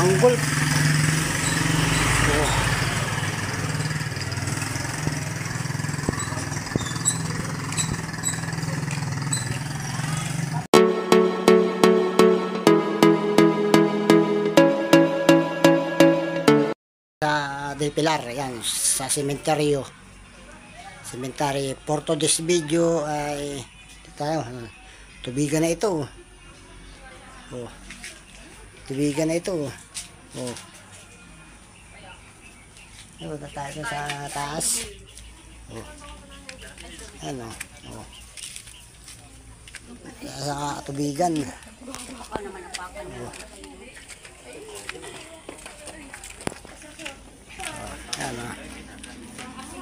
Tanggol. Oh. Sa Del Pilar, yan, sa sementeryo. Sementary Porto Desvideo ay tayo. Tubigan na ito. Oh. Tubigan na ito. Oh. Punta tayo sa taas. Oh. Ano? Oh. Sa tubigan. Oh. Yan,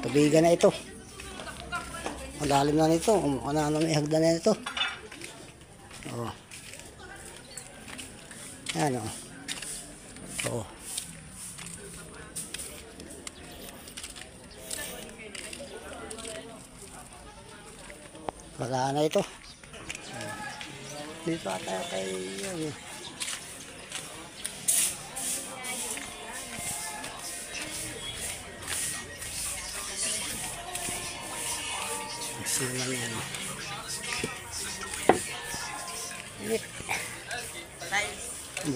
tubigan na ito. Malalim na nito. Ano may hagdan na ito. Oh. Yan, oh. Oh. Wala na ito. Dito tayo kay yan. Silang yan.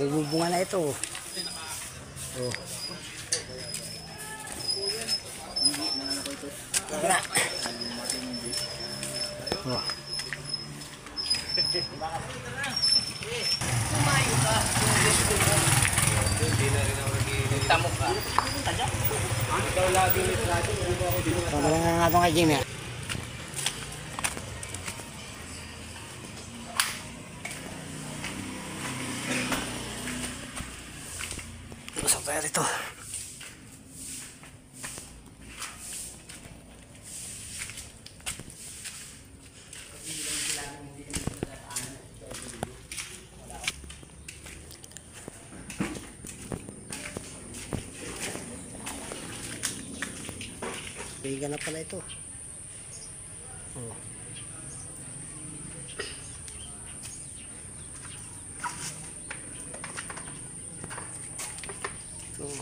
Bubunga na ito. Oh. Tara. Oh. Tamok ka. Ikaw lagi ni Prado. Tama lang nga itong kay Jimmy. Pasok tayo dito. Biga na pala ito. Oh.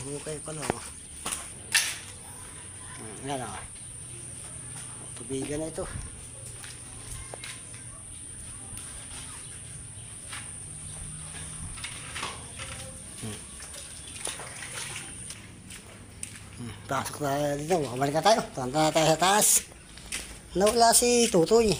Hukay pala. Oh. Yan o. Tubigan na ito. Pasok tayo dito. Bumalik na tayo. Tanda na tayo sa taas. Nawala si Tutoy.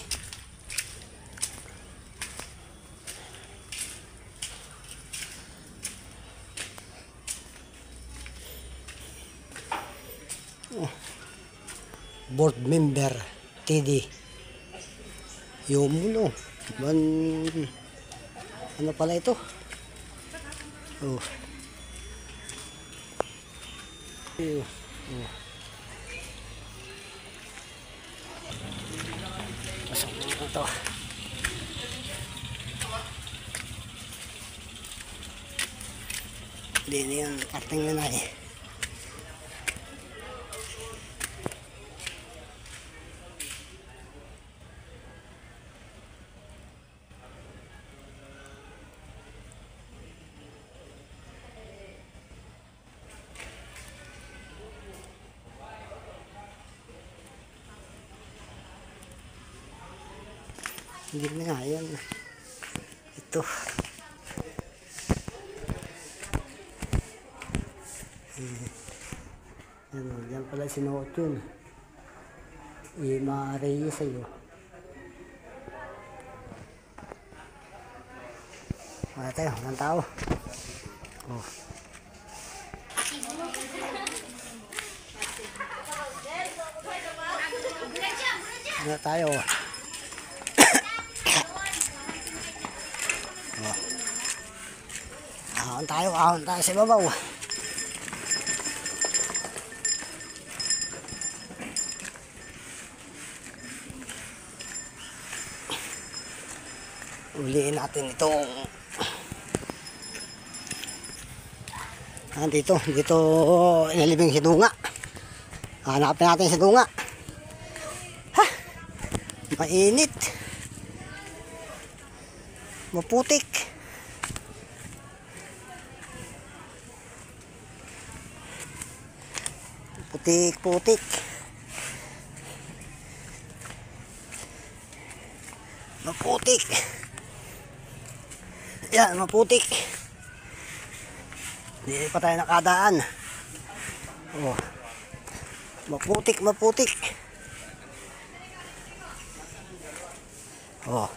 Board member TD Yomulo. Ano pala ito? Oh. Oh. Pasok na ito. Hindi na yun. Karting na na eh. Hindi na nga yan. Ito. Ano, yan pala sinuot yun. Maaari sa'yo. Wala tayo, walang tao. Oh. Wala tayo. Ahon tayo sa babaw. Uliin natin itong dito inalibing si Dunga. Hanapin natin si Dunga. Ha! Mainit. Maputik. Putik-putik. Maputik. Yan, maputik. Hindi pa tayo nakadaan. Oh. Maputik, maputik. Oh.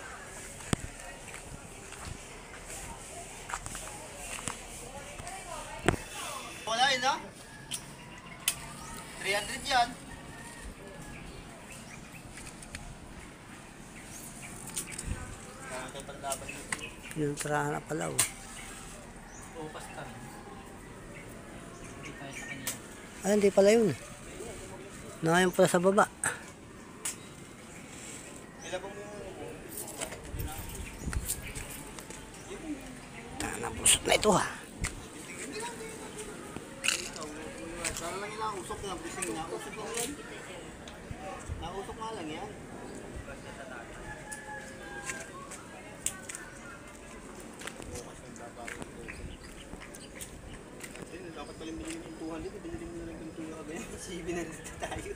Wala yun, no? 300 yan. Yung tirahan na pala. Oh. Bukas tayo. Hindi tayo sa kanila. Ay, hindi pala yun. Nangayon pala sa baba. Nabusot na ito ha. Sana lang yung nausok na. Bising nausok lang yan. Nausok nga lang yan. Dapat pala bilhin ng 200. Bilhin mo na lang ganito yung kagaya. Kasi binarista tayo.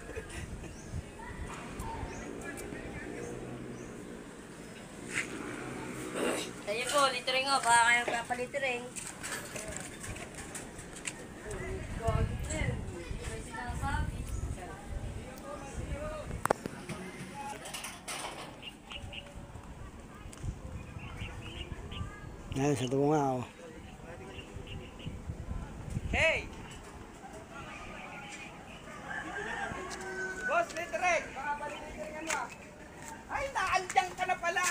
Tayo po, litering o. Baka kayo papalitering. Yan, sa tunga oh. Hey! Boss, litrek! Baka balilitingan mo. Ay, naandyan ka na pala!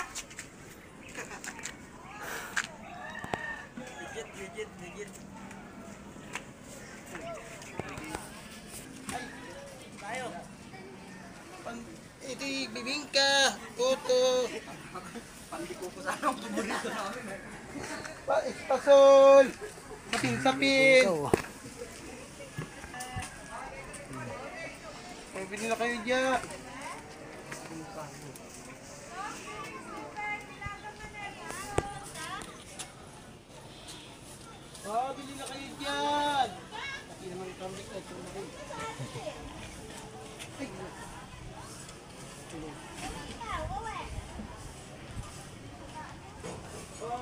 Legit. Ay, tayo. Ito yung bibingka, puto. Pandiko ko sana ang paborito namin. Pasol! Sapin-sapin! Ito. Pwede na kayo dyan. Bili na kayo dyan. Hindi naman kami ito na rin.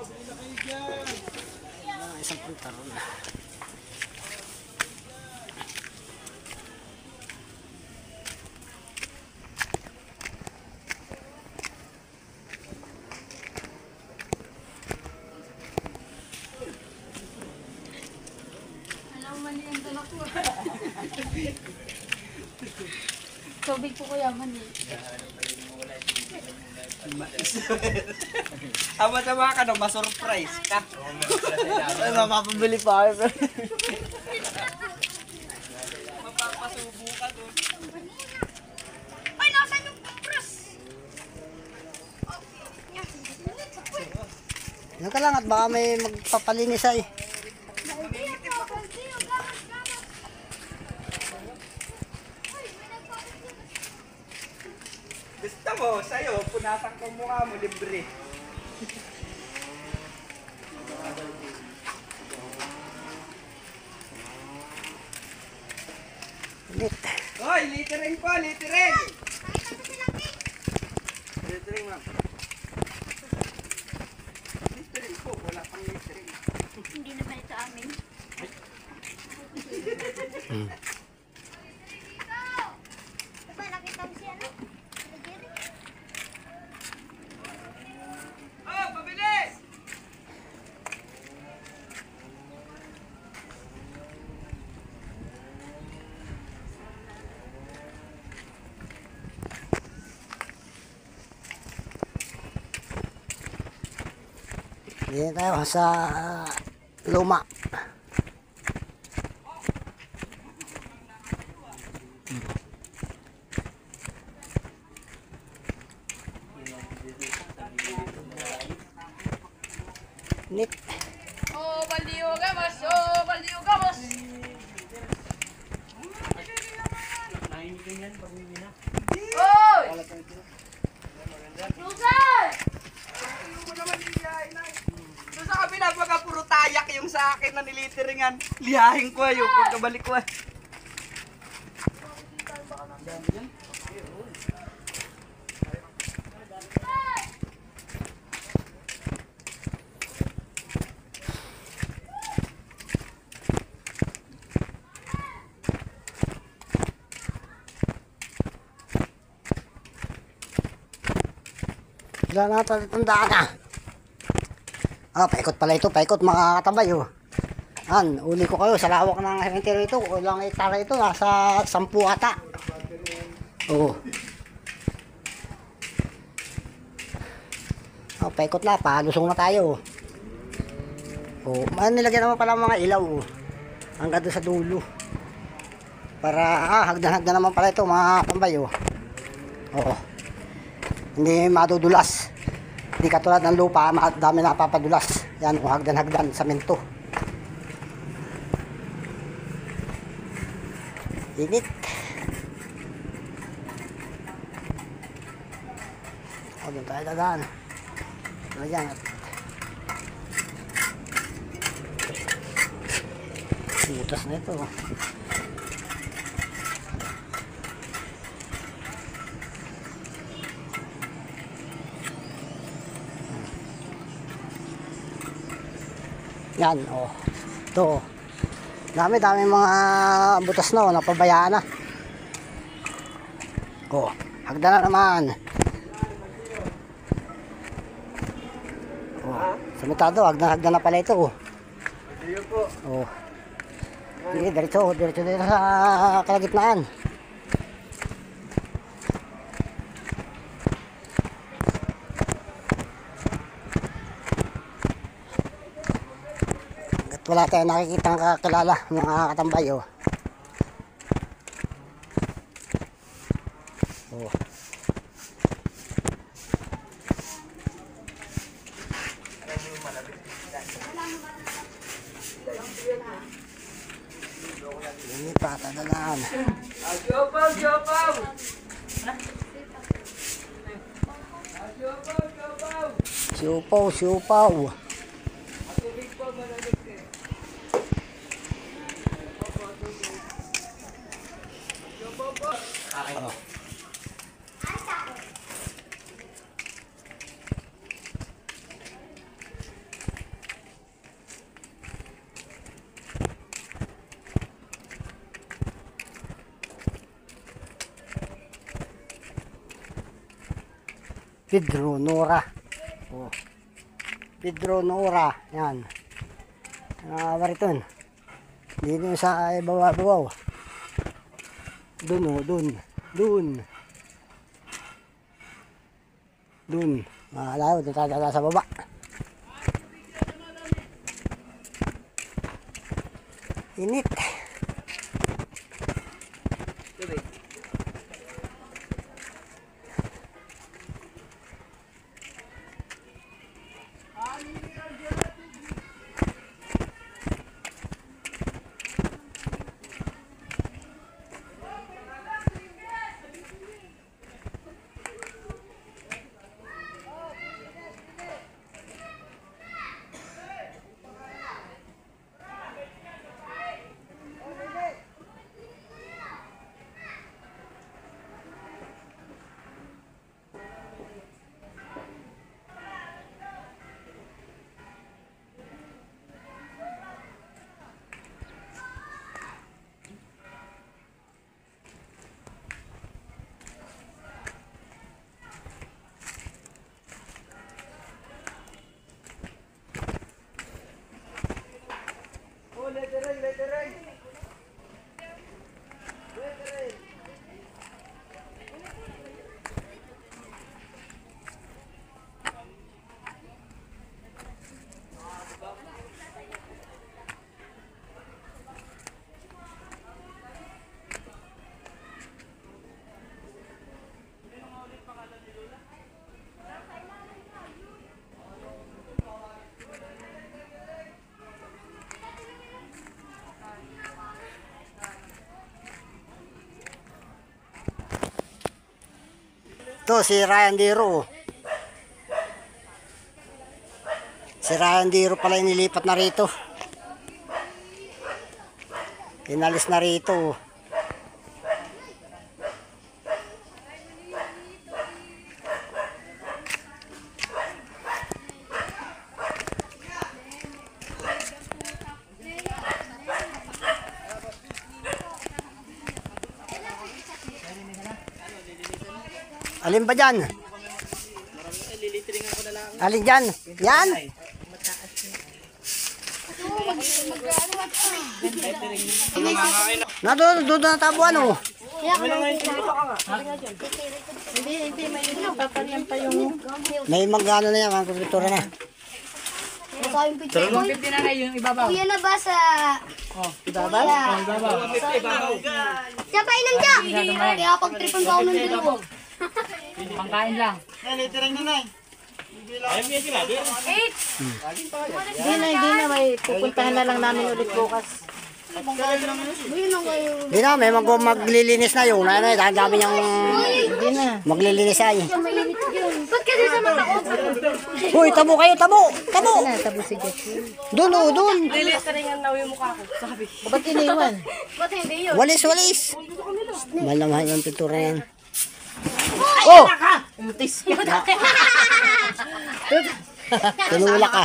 Bili na kayo dyan. Isang puntaron. Alam mali ang dala ko. Tubig po kuya, mali. Tama-tama ka no, ma-surprise ka. Ay, mapapabili pa ako. Mapapasubo ka doon. Ay, nasan yung pras? Yan ka lang at baka may magpapalinis ay. Gusto mo, sa'yo, punasan ko mukha mo, libre. Ulit. Hoy, littering po, littering! Littering, ma'am. Littering po, wala pang littering. Hindi naman ito amin. Diba nakita mo siya na? Oh, pabilis! Hindi tayo sa luma. Nit. Oh, baldiyo gamos! Oh, baldiyo gamos! Hoy! Susan! Ano mo naman liyahin na? Doon sa kabila, baka puro tayak yung sa akin na niliteringan. Liyahin ko ayo, pagkabalik ko. Wala na tatandaan na. Ah, paikot pala ito. Paikot mga katabay. Oh. Yan, uli ko kayo sa lawak ng cemetery ito. Ulang hektara ito. Nasa 10 ata. Oo. Oh, paikot na. Palusong na tayo. Oh, nilagyan naman pala mga ilaw. Oh. Hanggang doon sa dulo. Para, hagdan-hagdan naman pala ito mga katabay. Oh. Oo. Hindi madudulas. Hindi katulad ng lupa, dami na papadulas. Yan, hagdan-hagdan, samento. Init. O, doon tayo dadaan. Ayan. Butas na ito. Yan, oh. Ito. Dami mga butas na, oh, napabayaan na. Oh, hagdan na naman. Oh, samitado, hagdan na pala ito, oh. Oh. Sige, diretso dito sa kalagitnaan. Wala tayong nakikitang kakilala mga katambay. Oh. Oh. Ini patadalan. Siupaw. Pedro Nora. Oh. Pedro Nora. Yan. Bariton. Dito sa bawaw. Doon, oh. Doon. Malayo. Doon tayo sa baba. Init. Ito si Ryan Diro. Si Ryan Diro pala inilipat na rito. Inalis na rito. Alin ba dyan? Alin dyan? Yan? Doon na tabo ano? May mag-ano na yan, mga kumpitura na. Yung 50 na yung ibabaw. Kuya na ba sa... Ibabaw? Ibabaw. Siya pa inam siya! Kaya pag-tripan pa ako ng dalawa. Pangkain lang. Hindi na, may pupuntahan na lang namin ulit bukas. Ayun ang kayo. Hindi na, may maglilinis na yun. Ano, dahil dami niyang maglilinis ay. Mainit yun. Ba't kasi sa mata ko? Uy, tabo kayo, tabo! Tabo! Tabo si Jessie. Doon o, doon. Ba't iniwan? Ba't hindi yun? Walis, walis. Malamahal yung pintura yan. Oh! Tinula ka.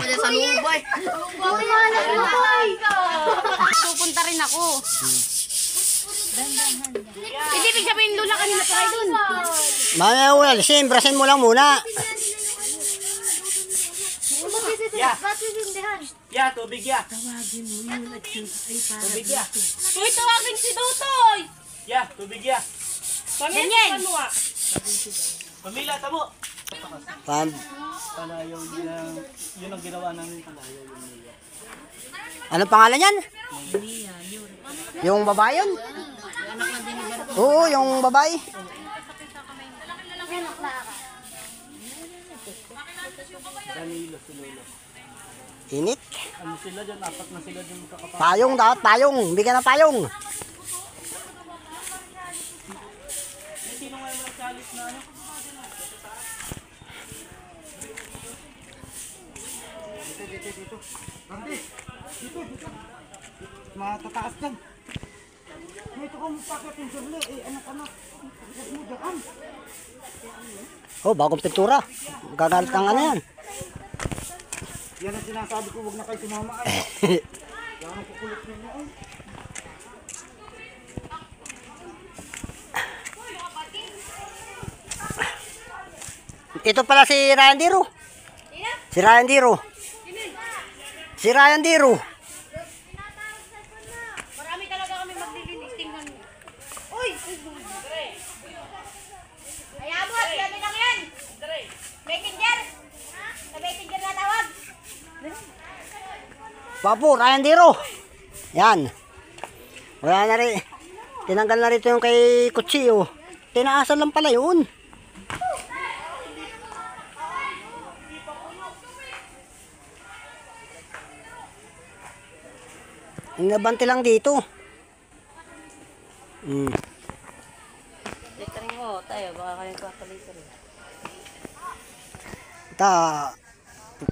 Pupunta rin ako. Hindi, ibig sabihin lula kanina pa kayo dun. Mga walisin, brasin mo lang muna. Ba't sisindihan? Ya, tubig ya. Uy, tawagin si Dutoy! Ya, tubig ya. Ganyan! Pamila, tabo. Pam, Palayaw yun ang ginawa namin palayaw yung niya. anong pangalan yan? Yung babae yun? Oo, yung babae. Danilo, si Lolo. Init. Ano sila dyan? Apat na sila dyan magkakapatid. Payong dapat, payong. Bigyan ng payong. Sino nga yung nagsalis na ano? Dito. Randi, dito. Matataas dyan. Dito ka mo pakit yung surli. Anak-anak. Huwag mo dyan. Oh, bagong pintura. Gagalit kang ano yan. Yan ang sinasabi ko, huwag na kayo sumama. Yan ang kukulit ninyo. Ito pala si Ryan Diro. Si Ryan Diro. Si Ryan Diro. Marami talaga kami maglilinis. Tingnan mo. Uy! Ay, abot! Sabi lang yan! Messenger! Sa messenger na tawag! Papo, Ryan Diro. Yan. Wala na rin. Tinanggal na rito yung kay Kutsi, oh. Tinaasan lang pala yun. Ang nabante lang dito. Tekarin mo, tayo, baka kayong papalito rin. Ito,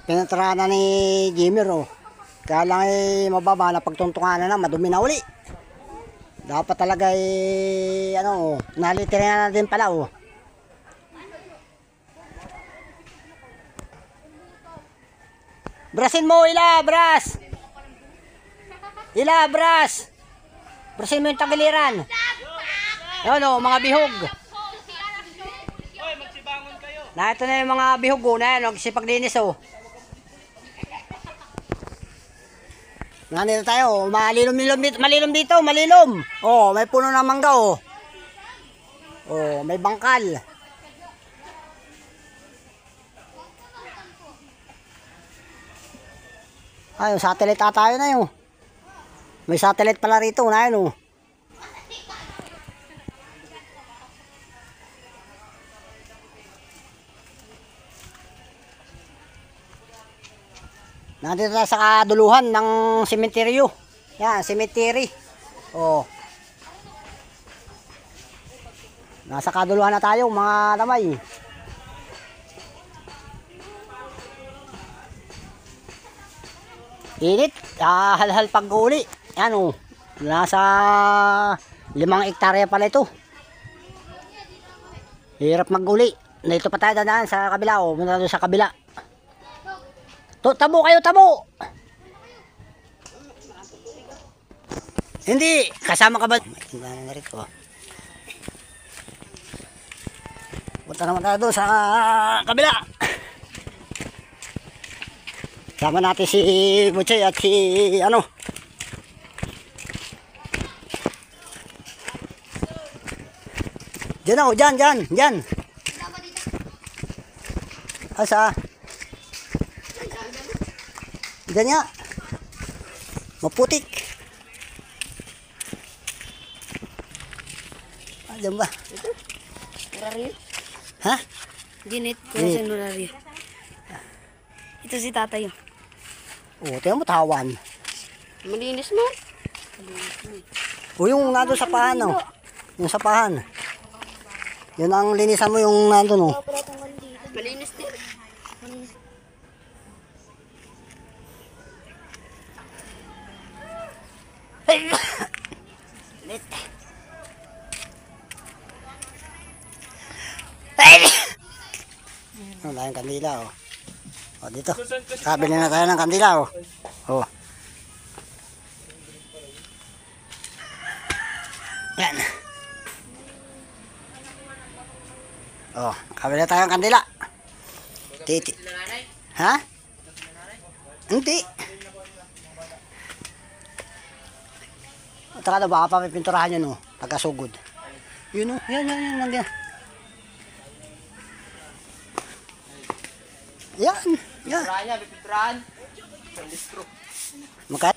pinatrahan na ni Jimmer, oh. Kaya lang ay mababa na pagtuntungan na madumi na uli. Dapat talaga ay, ano, nalitirin na din pala, oh. Brasin mo, bras! Bras! Brasin mo yung tagiliran. Ano, mga bihog. Na ito na yung mga bihog, oh, na yan, nagsipaglinis, oh. Nandito tayo, malinom dito, malinom. Oh, may puno ng mangga, oh. Oh, may bangkal. Ay, satellite tayo na yun. May satellite pala rito, na yun, oh. Nandito tayo sa kaduluhan ng sementeryo. Yan, cemetery. Oh. Nasa kaduluhan na tayo, mga damay. Init, halhal pag-uli. Yan, oh. Nasa 5 hektarya pala ito. Hirap mag-uli. Dito pa tayo dadaan sa kabila, oh. Muna doon sa kabila. Tabo kayo, tabo! Hindi, kasama ka ba? May tindahan na rito. Punta naman tayo doon sa kabila. Sama natin si Butchay at si ano. Diyan ako, dyan. Asa? Diyan nga. Maputik. Diyan ba? Nurari. Ha? Ginit ko Ginit. sa nurari. Ito si tatay. Oo, tingnan mo tawan. Malinis mo. O yung nandun sa pahan, oh. Yung sa pahan. Yun ang linisan mo yung nandun, oh. Malinis din. Wala yung kandila, oh. O, dito. Kabili na tayo ng kandila, oh. Oh. Yan. Oh, kabili na tayo ng kandila. Titi. Ha? Hindi. Taka na, baka pa may pinturahan yun, oh. Pagkasugod. Yun, oh. Yan. Yan. Ranya, bipitran. Makat.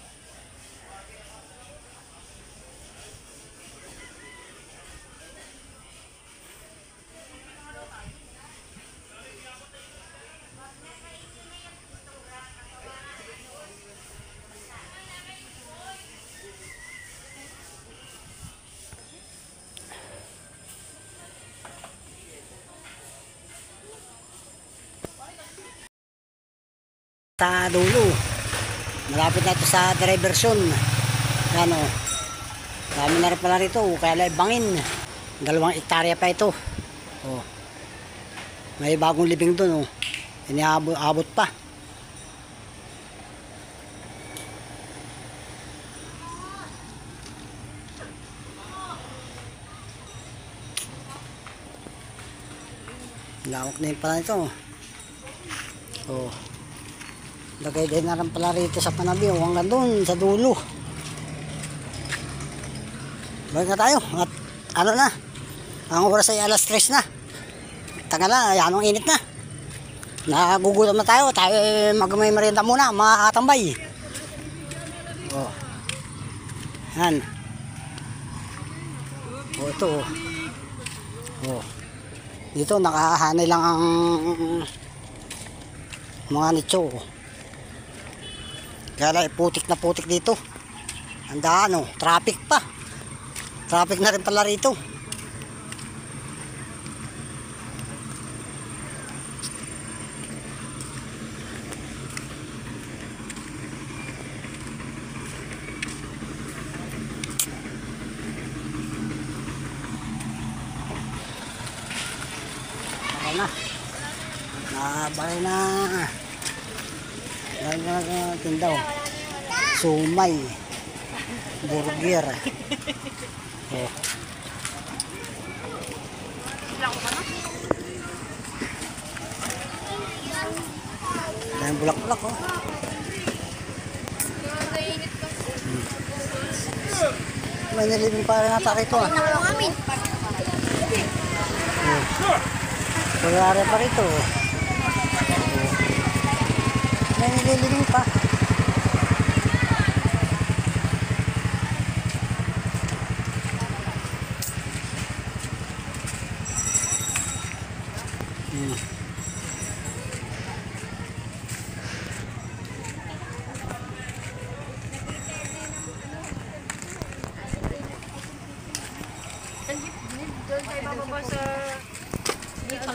Sa dulo. Malapit na ito sa diversion. Yan, o. Dami na rin pala rito. Kaya bangin. 2 hektarya pa ito. O. May bagong libing doon, o. Iniabot pa. Lawak na yun pala ito. O. Lagay din na rin pala rito sa panabi, o, hanggang doon sa dulo. Balik na tayo at ano na, ang oras ay alas 3 na. Tagal na, yanong init na. Nagugutom na tayo magmay merienda muna, mga katambay. O. Yan. O, ito, o. O. Dito nakahanay lang ang mga nicho. Kaya putik na putik dito. Ang daan, oh, traffic pa. Traffic na rin pala rito. Okay na. Nabay na. Tindaw. Sumay. Burger. Oh. Dahil bulak-bulak, oh. May nilibing pa rin nata rito, ah. Pagkari pa rito, oh. May nililibing pa. Doon tayo bababa sa... Dito.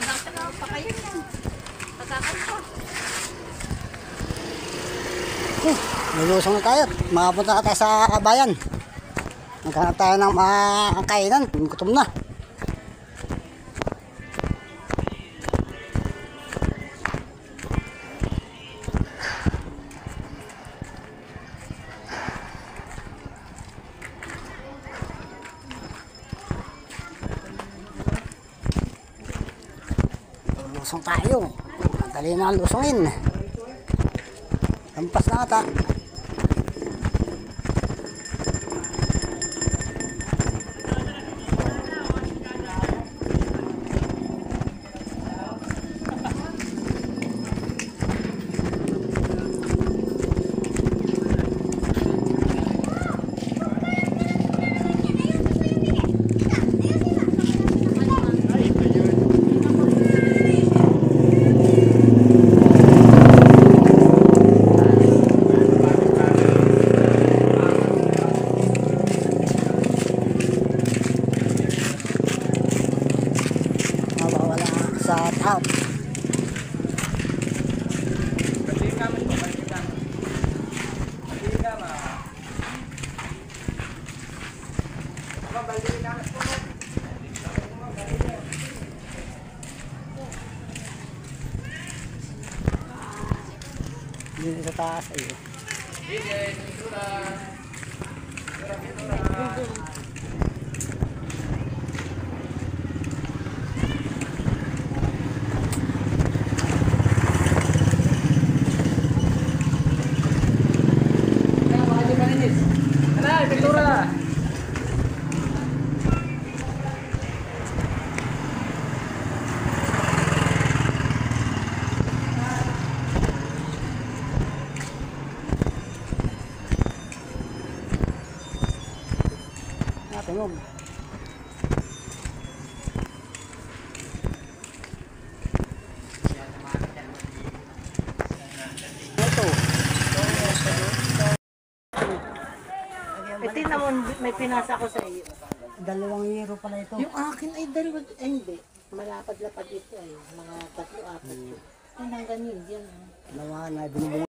Pakayan yan. Patakan ko. Lulusong na tayo. Makapunta na tayo sa bayan. Maghanap tayo ng mga kainan. Gutom na. Lusong tayo. Madali na lusongin. Lampas na ata. Mawawala sa top. Dito sa taas ay. Tunog. Ito. Ito naman, may pinasa ko sa iyo. 2 euro pala ito. Yung akin ay dalawa, ay hindi. Malapad-lapad ito ay, mga 3-4. Ay, hanggang yun, yan. Nawa na binubunga.